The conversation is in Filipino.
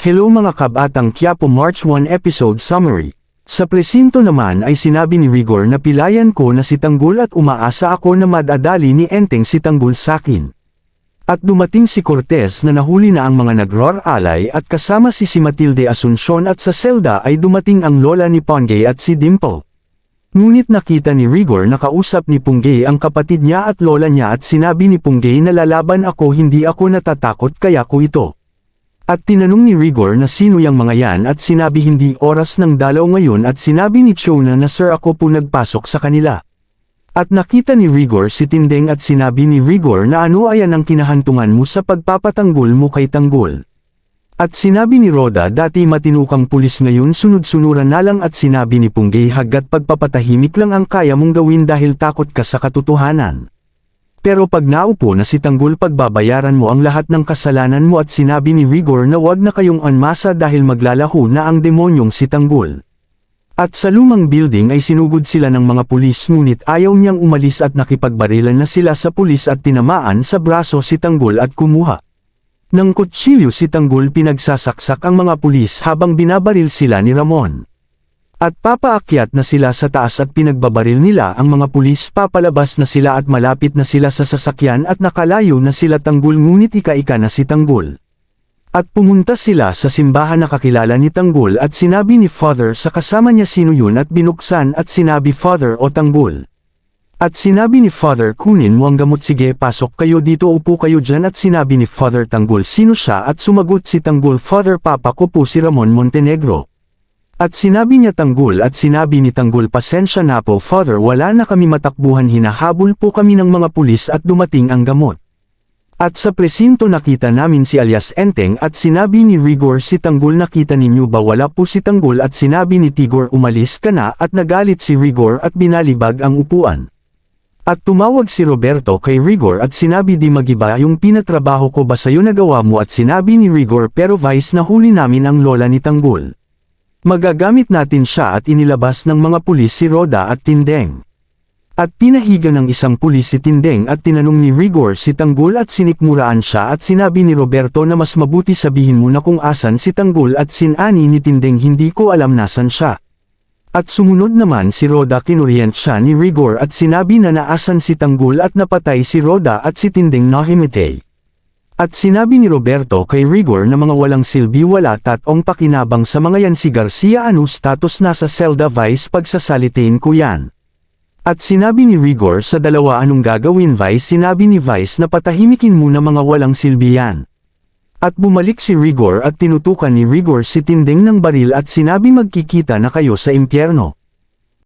Hello mga kabatang Quiapo March 1 Episode Summary. Sa presinto naman ay sinabi ni Rigor na pilayan ko na si Tanggol at umaasa ako na madadali ni Enteng si Tanggol sakin. At dumating si Cortez na nahuli na ang mga nagro-alay at kasama si Matilde Asuncion at sa selda ay dumating ang lola ni Ponggay at si Dimple. Ngunit nakita ni Rigor na kausap ni Ponggay ang kapatid niya at lola niya at sinabi ni Ponggay na lalaban ako, hindi ako natatakot kaya ko ito. At tinanong ni Rigor na sino yang mga yan at sinabi hindi oras ng dalaw ngayon at sinabi ni Chona na sir ako po nagpasok sa kanila. At nakita ni Rigor si Tindeng at sinabi ni Rigor na ano ayan ang kinahantungan mo sa pagpapatanggol mo kay Tanggol. At sinabi ni Roda dati matinukang pulis ngayon sunod-sunuran na lang at sinabi ni Ponggay hanggat pagpapatahimik lang ang kaya mong gawin dahil takot ka sa katotohanan. Pero pag naupo na si Tanggol pagbabayaran mo ang lahat ng kasalanan mo at sinabi ni Rigor na wag na kayong anmasa dahil maglalaho na ang demonyong si Tanggol. At sa lumang building ay sinugod sila ng mga pulis ngunit ayaw niyang umalis at nakipagbarilan na sila sa pulis at tinamaan sa braso si Tanggol at kumuha ng kutsilyo si Tanggol. Pinagsasaksak ang mga pulis habang binabaril sila ni Ramon. At papaakyat na sila sa taas at pinagbabaril nila ang mga pulis, papalabas na sila at malapit na sila sa sasakyan at nakalayo na sila Tanggol ngunit ika-ika na si Tanggol. At pumunta sila sa simbahan na kakilala ni Tanggol at sinabi ni Father sa kasama niya sino yun at binuksan at sinabi Father o Tanggol. At sinabi ni Father kunin mo ang gamot, sige pasok kayo dito, upo kayo dyan at sinabi ni Father Tanggol sino siya at sumagot si Tanggol Father papa ko po si Ramon Montenegro. At sinabi niya Tanggol at sinabi ni Tanggol pasensya na po Father wala na kami matakbuhan, hinahabol po kami ng mga pulis at dumating ang gamot. At sa presinto nakita namin si alias Enteng at sinabi ni Rigor si Tanggol nakita ninyo ba wala po si Tanggol at sinabi ni Tigor umalis ka na at nagalit si Rigor at binalibag ang upuan. At tumawag si Roberto kay Rigor at sinabi di magiba yung pinatrabaho ko ba sa'yo nagawa mo at sinabi ni Rigor pero Vice nahuli namin ang lola ni Tanggol. Magagamit natin siya at inilabas ng mga pulis si Roda at Tindeng. At pinahiga ng isang pulis si Tindeng at tinanong ni Rigor si Tanggol at sinikmuraan siya at sinabi ni Roberto na mas mabuti sabihin mo na kung asan si Tanggol at sinani ni Tindeng hindi ko alam nasan siya. At sumunod naman si Roda, kinuriyent siya ni Rigor at sinabi na naasan si Tanggol at napatay si Roda at si Tindeng nahimatay. At sinabi ni Roberto kay Rigor na mga walang silbi wala tatong pakinabang sa mga yan si Garcia ano status nasa selda Vice pagsasalitain ko yan. At sinabi ni Rigor sa dalawa anong gagawin Vice, sinabi ni Vice na patahimikin muna mga walang silbi yan. At bumalik si Rigor at tinutukan ni Rigor si Tindeng ng baril at sinabi magkikita na kayo sa impyerno.